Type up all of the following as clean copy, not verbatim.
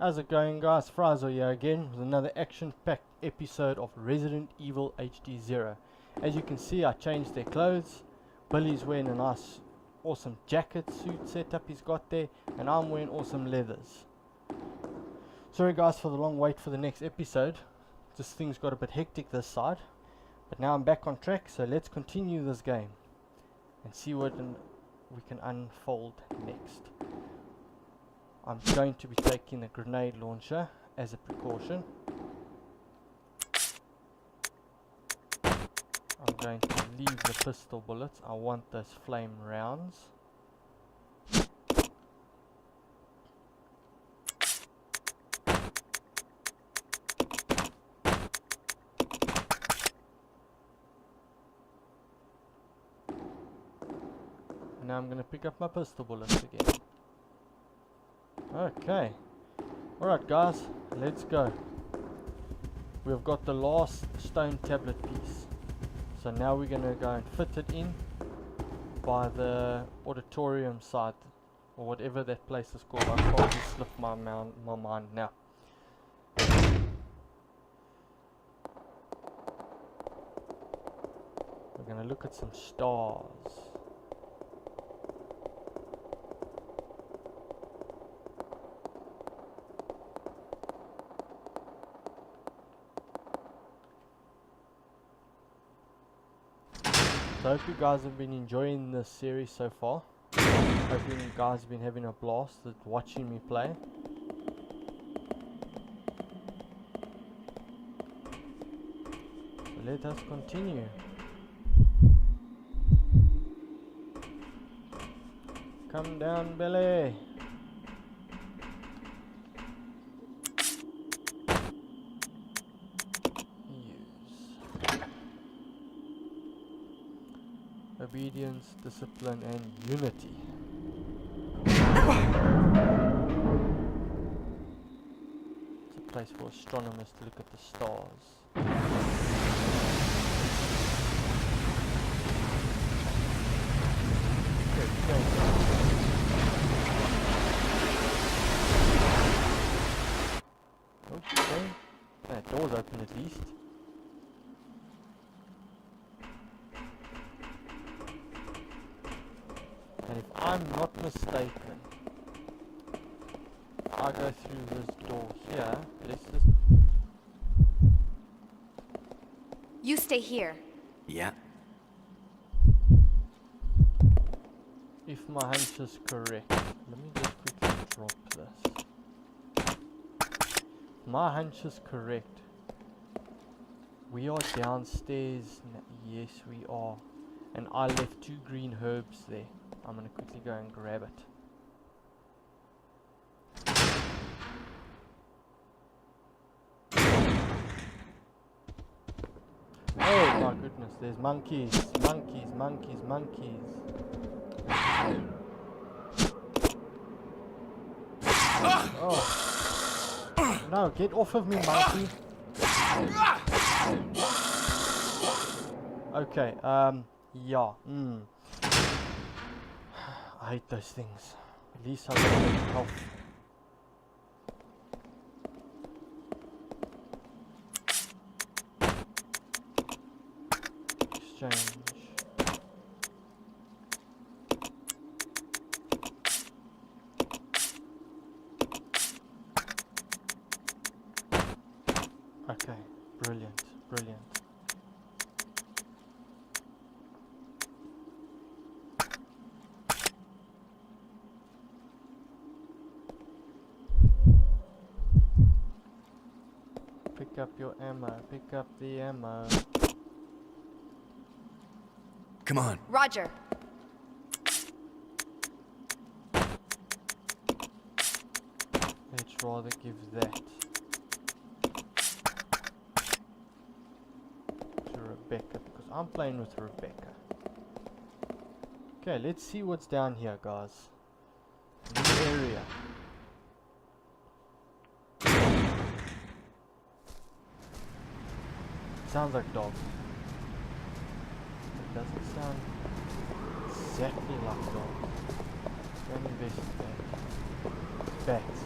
How's it going, guys? Frazo here again with another action-packed episode of Resident Evil HD 0. As you can see, I changed their clothes. Billy's wearing a nice awesome jacket suit setup he's got there, and I'm wearing awesome leathers. Sorry guys for the long wait for the next episode. Just things got a bit hectic this side, but now I'm back on track, so let's continue this game and see what we can unfold next. I'm going to be taking a grenade launcher as a precaution. I'm going to leave the pistol bullets. I want those flame rounds. Now I'm going to pick up my pistol bullets again. Okay, alright guys, let's go. We've got the last stone tablet piece, so now we're going to go and fit it in by the auditorium site, or whatever that place is called. I've probably slipped my mind now. We're going to look at some stars. So I hope you guys have been enjoying this series so far. Hope you guys have been having a blast at watching me play. So let us continue. Come down, Billy. Obedience, discipline, and unity. It's a place for astronomers to look at the stars. Okay. Okay. That door's open at least. And if I'm not mistaken, I go through this door here. Let's just... You stay here. Yeah. If my hunch is correct. Let me just quickly drop this. My hunch is correct. We are downstairs. Yes, we are. And I left 2 green herbs there. I'm gonna quickly go and grab it. Oh my goodness, there's monkeys, monkeys, monkeys, monkeys. Oh. No, get off of me, monkey. Okay, yeah, I hate those things. At least I'm gonna get health. Exchange. Okay, brilliant, brilliant. Pick up your ammo, pick up the ammo. Come on. Roger. Let's rather give that to Rebecca, because I'm playing with Rebecca. Okay, let's see what's down here, guys. New area. Sounds like dogs. It doesn't sound exactly like dogs. Go and investigate. Bats.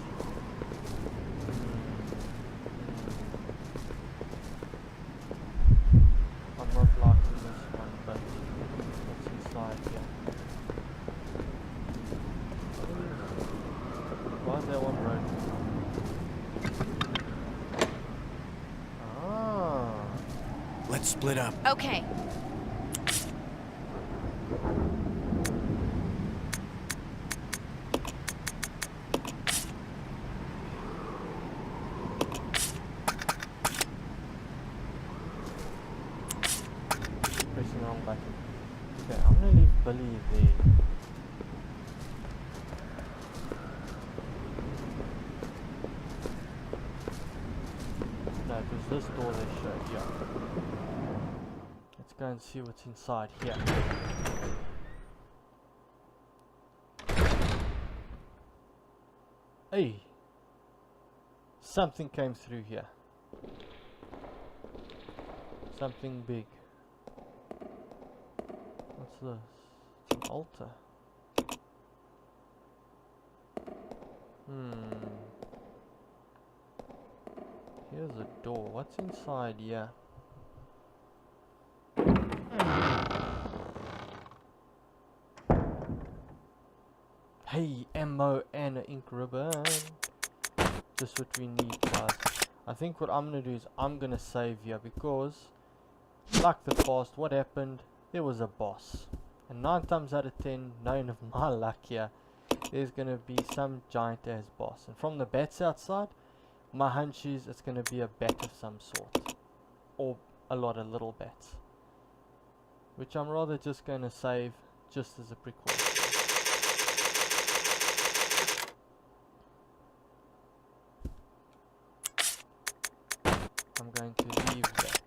Why is that one broken? Ah. Let's split up. Okay. Pressing the wrong button. Okay, I'm gonna leave Billy there. No, it was this door they showed, yeah. Let's go and see what's inside here. Hey! Something came through here. Something big. What's this? It's an altar. Here's a door. What's inside here? Hey, ammo and an ink ribbon. Just what we need, guys. I think what I'm gonna do is I'm gonna save here because, like the past, what happened? There was a boss, and 9 times out of 10, knowing of my luck here, there's gonna be some giant ass boss. And from the bats outside, my hunch is it's gonna be a bat of some sort, or a lot of little bats, which I'm rather just gonna save just as a precaution. I'm going to leave that.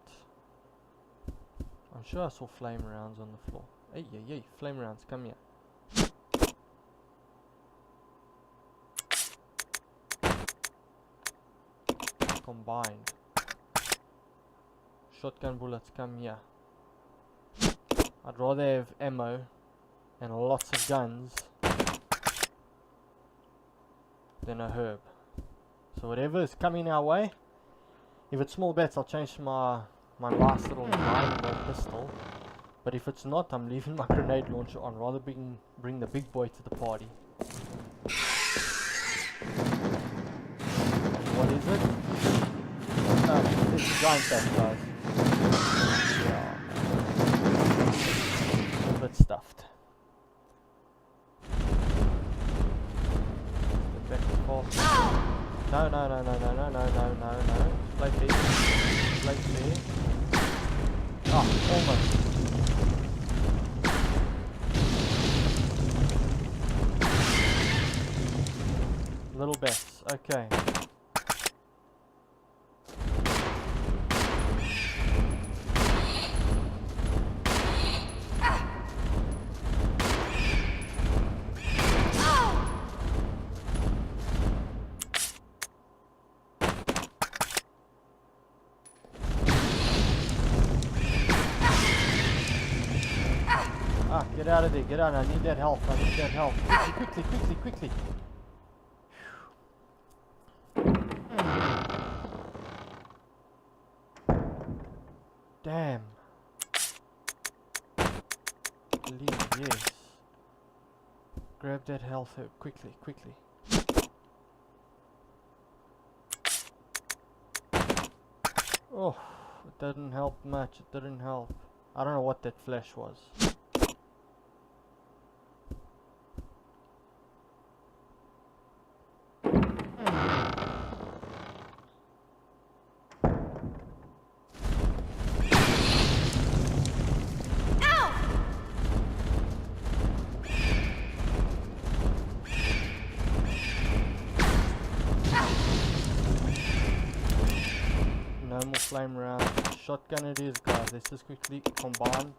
I'm sure I saw flame rounds on the floor. Hey, hey, flame rounds, come here. Combined. Shotgun bullets, come here. I'd rather have ammo and lots of guns than a herb. So whatever is coming our way, if it's small bats, I'll change my last little 9mm pistol. But if it's not, I'm leaving my grenade launcher on. Rather bring the big boy to the party. What is it? It's a giant bat, guys. Yeah. A bit stuffed. Get back to fast. No. Play fair. Ah, almost. Little bats, okay. Get out of there, get out. I need that health, Quickly. Damn. Leave, yes. Grab that health herb, quickly. Oh, it didn't help much, I don't know what that flash was. No more flame rounds. Shotgun it is, guys. Let's just quickly combine.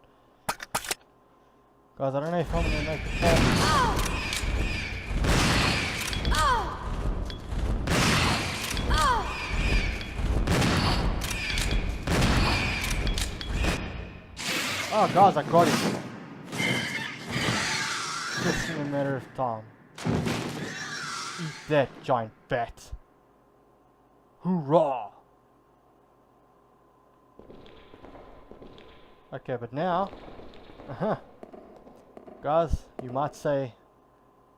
Guys, I don't know if I'm gonna make it back. Oh, guys, I got it. Just in a matter of time. Eat that, giant bat. Hoorah! Okay, but now, guys, you might say,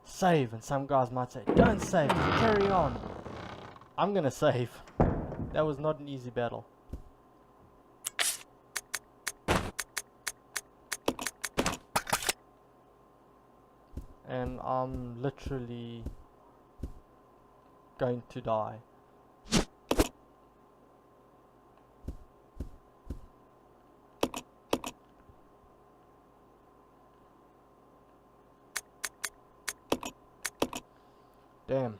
save, and some guys might say, don't save, just carry on. I'm gonna save. That was not an easy battle. And I'm literally going to die. Damn.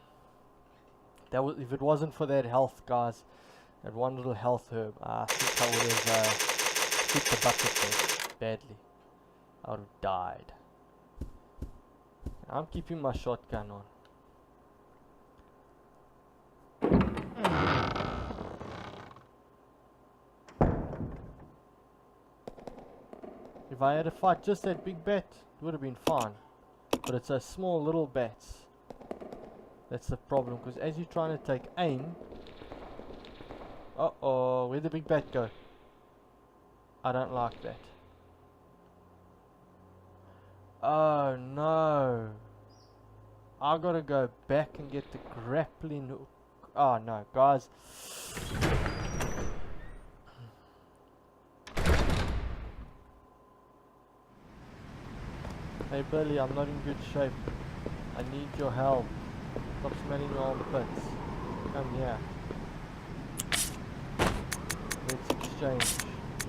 That was, if it wasn't for that health, guys, that one little health herb, I think I would have hit the bucket there badly. I would have died. I'm keeping my shotgun on. If I had to fight just that big bat, it would have been fine. But it's a small little bats. That's the problem, because as you're trying to take aim... Uh-oh, where'd the big bat go? I don't like that. Oh no. I gotta go back and get the grappling hook. Oh no, guys. Hey Billy, I'm not in good shape. I need your help. Stop smelling your armpits. Come here. Let's exchange.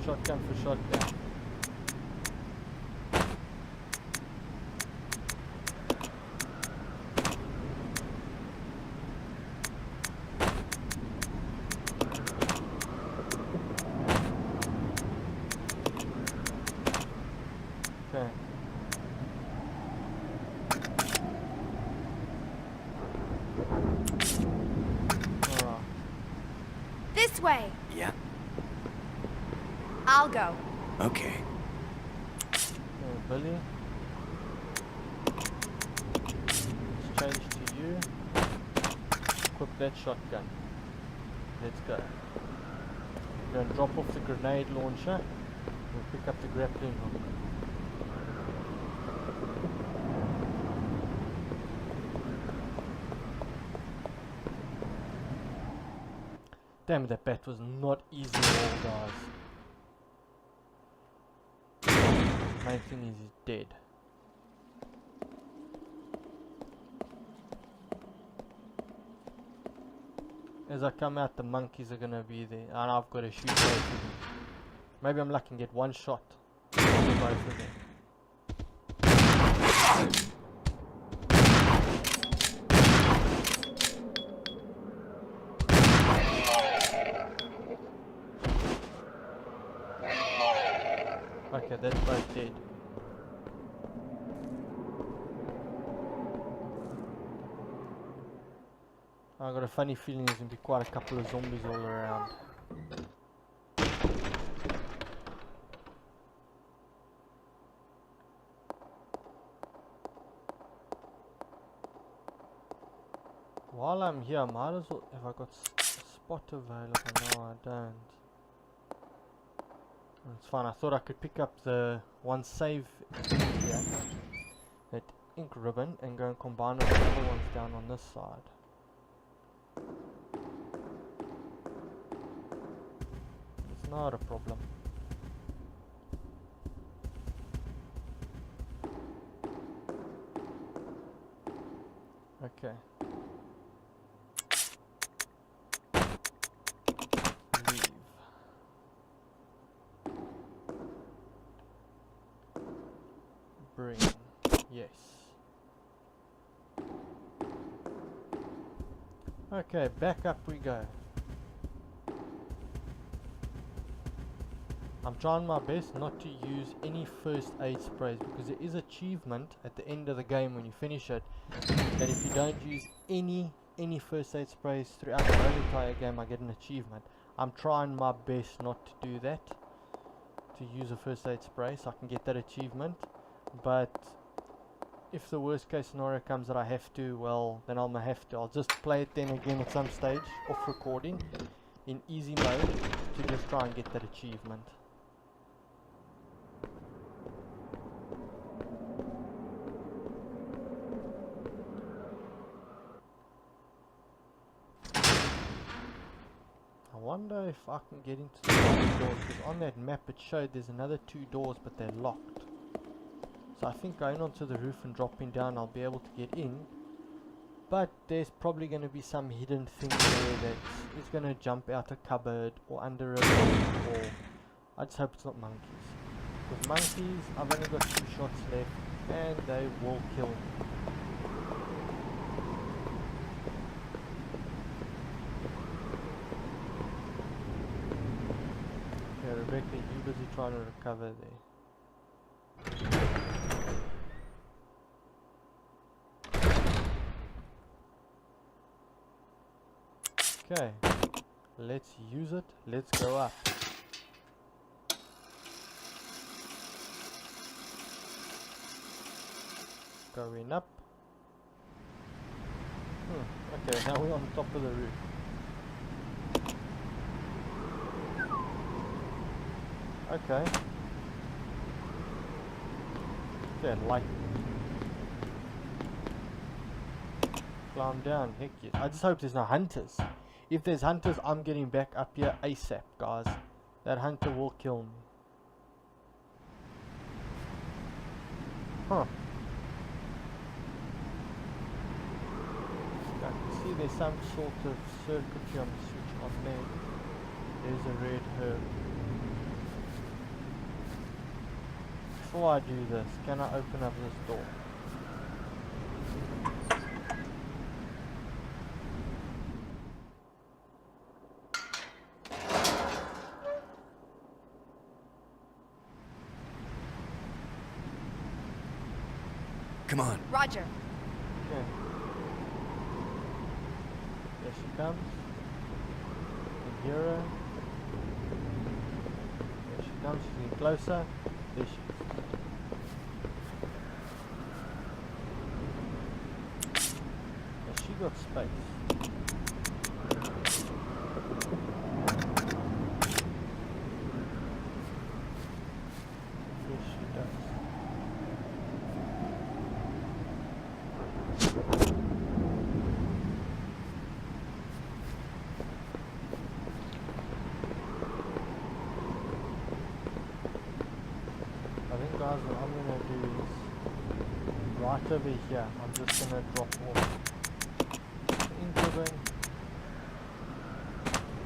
Shotgun for shotgun. Okay. This way. Yeah. I'll go. Okay. Billy. Let's change to you. Equip that shotgun. Let's go. We're going to drop off the grenade launcher. We'll pick up the grappling hook. Damn, that bat was not easy at all, guys. Main thing is he's dead. As I come out, the monkeys are gonna be there, and I've got to shoot both of them. Maybe I'm lucky and get one shot on both of them. Okay, that's both dead. I got a funny feeling there's gonna be quite a couple of zombies all around. While I'm here, I might as well, if I got a spot available. No, I don't. It's fine. I thought I could pick up the one save here, that ink ribbon, and go and combine with the other ones down on this side. It's not a problem. Okay. Leave. Bring. Yes. Okay, back up we go. I'm trying my best not to use any first aid sprays, because there is achievement at the end of the game when you finish it that if you don't use any first aid sprays throughout the whole entire game, I get an achievement. I'm trying my best not to do that, to use a first aid spray so I can get that achievement. But if the worst case scenario comes that I have to, well, then I'll have to. I'll just play it then again at some stage off recording in easy mode to just try and get that achievement. wonder if I can get into the other doors, because on that map it showed there's another 2 doors but they're locked. So I think going onto the roof and dropping down I'll be able to get in. But there's probably going to be some hidden thing there that is going to jump out a cupboard or under a bed, or I just hope it's not monkeys. Because monkeys, I've only got 2 shots left and they will kill me. Okay, Rebecca, you busy trying to recover there. Okay, let's use it. Let's go up. Going up. Okay, now we're on top of the roof. Okay. Okay, light. Climb down, heck yes. I just hope there's no hunters. If there's hunters, I'm getting back up here ASAP, guys. That hunter will kill me. Huh. I can see there's some sort of circuitry on the switch on there. There's a red herb. Before I do this, can I open up this door? Come on. Roger. Okay. There she comes. I hear her. There she comes, she's getting closer. There she is. Has she got space? Yes, she does. I think guys, what I'm going to do is right over here, I'm just going to drop off the inkribbon.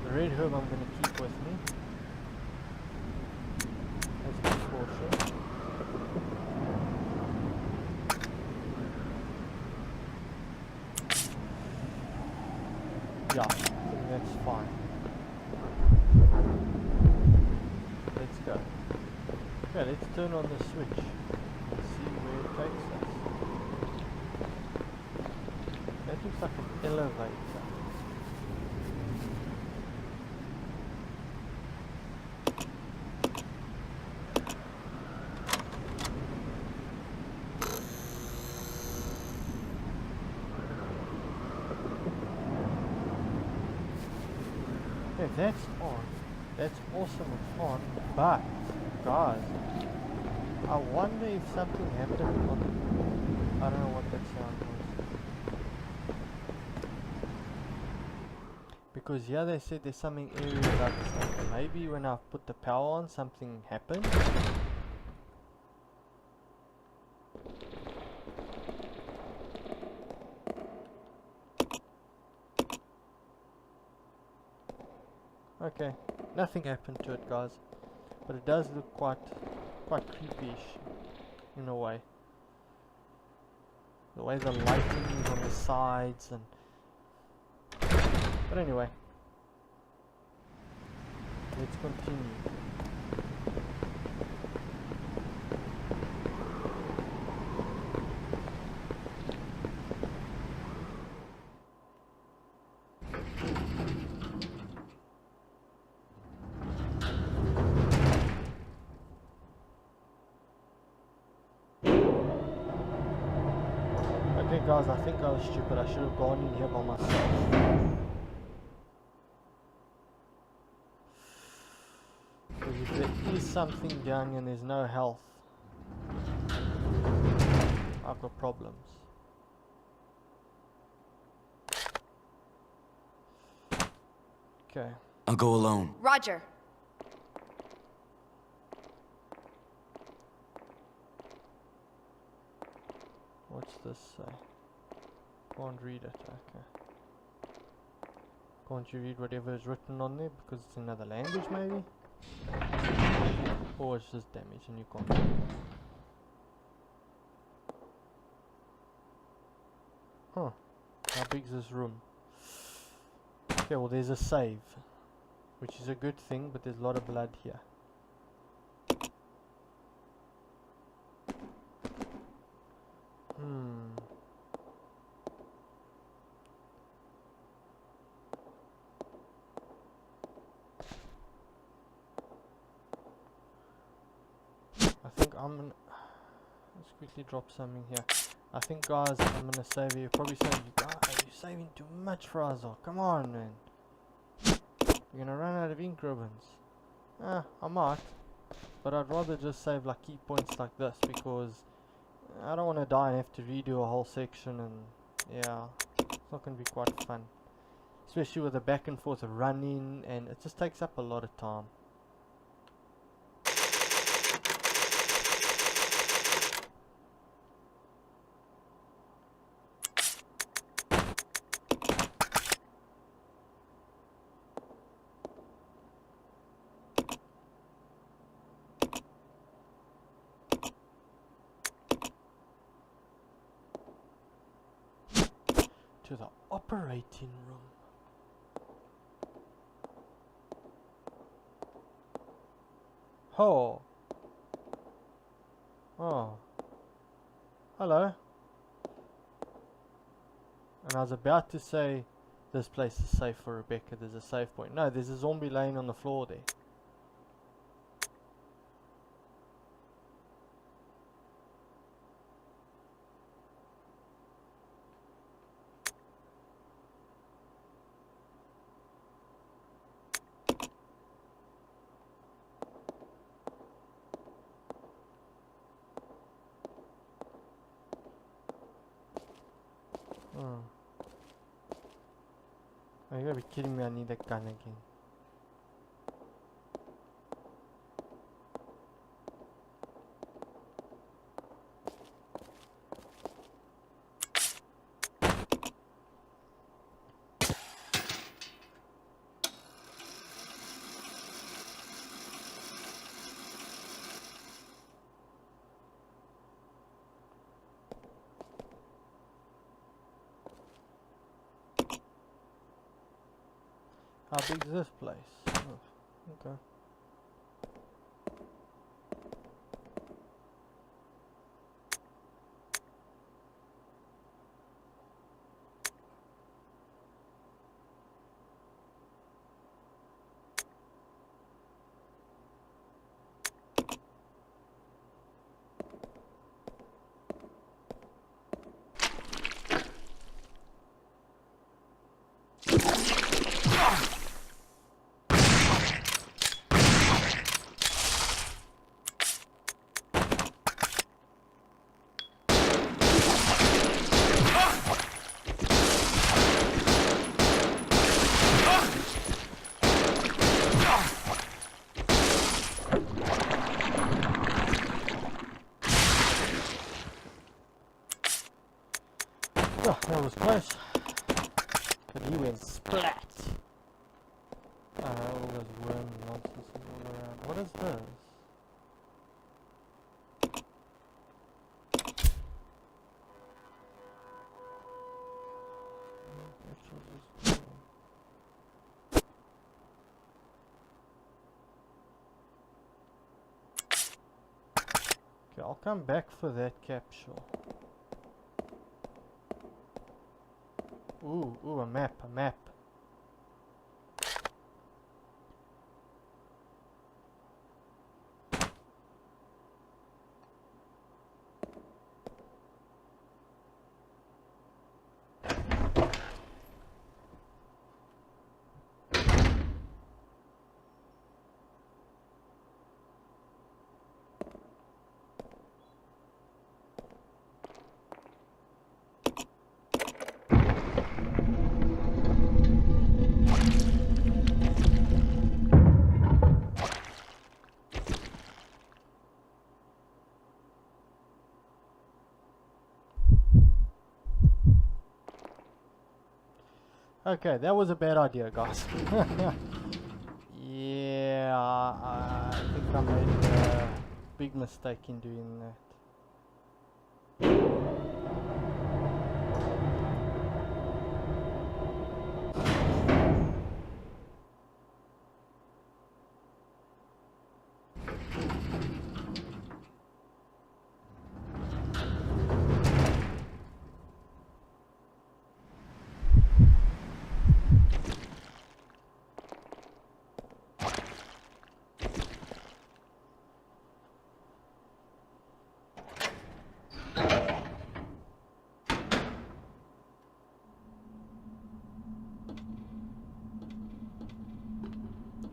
The red herb I'm going to keep with me as a precaution. Yeah, I think that's fine. Let's go. Okay, let's turn on the switch and see where it takes us. That looks like an elevator. Okay, that's on. That's awesome it's on, but guys, I wonder if something happened on I don't know what that sound was. Because yeah, they said there's something eerie about this. Maybe when I put the power on something happened. Okay, nothing happened to it guys. But it does look quite creepy-ish in a way. The way the lighting is on the sides and... But anyway. Let's continue. Okay guys, I think I was stupid. I should have gone in here by myself. Because if there is something down here and there's no health, I've got problems. Okay. I'll go alone. Roger. What's this say? Can't read it, okay. Can't you read whatever is written on there because it's another language maybe? Or it's just damage and you can't read it. Huh. How big is this room? Okay, well there's a save. Which is a good thing, but there's a lot of blood here. I think I'm gonna... Let's quickly drop something here. I think guys, I'm gonna save you. You're probably saying, you're saving too much, Frazo. Come on, man. You're gonna run out of ink ribbons. I might. But I'd rather just save like key points like this because I don't want to die and have to redo a whole section, and yeah, it's not going to be quite fun. Especially with the back and forth running, and it just takes up a lot of time. To the operating room. Oh. Oh. Hello. And I was about to say this place is safe for Rebecca. There's a save point. No, there's a zombie laying on the floor there. Oh, you gotta be kidding me, I need that gun again. How big is this place? Oh, okay. Oh, that was close. But he went splat. All this worm nonsense is all around. What is this? Okay, I'll come back for that capsule. Ooh, a map, a map. Okay, that was a bad idea, guys. Yeah, I think I made a big mistake in doing that.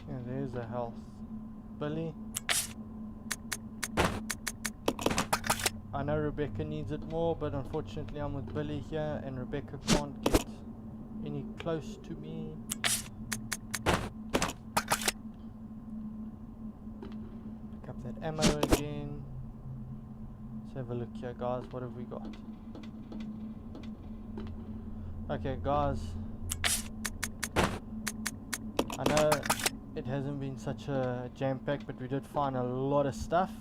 Yeah, there's a health. Billy. I know Rebecca needs it more, but unfortunately I'm with Billy here and Rebecca can't get any close to me. Pick up that ammo again. Let's have a look here, guys. What have we got? Okay, guys. I know it hasn't been such a jam pack, but we did find a lot of stuff.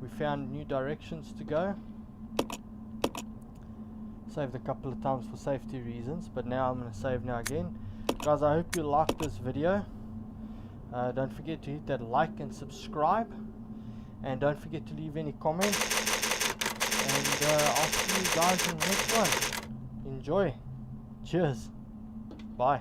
We found new directions to go. Saved a couple of times for safety reasons, but now I'm going to save now again. Guys, I hope you liked this video. Don't forget to hit that like and subscribe. And don't forget to leave any comments. And I'll see you guys in the next one. Enjoy. Cheers. Bye.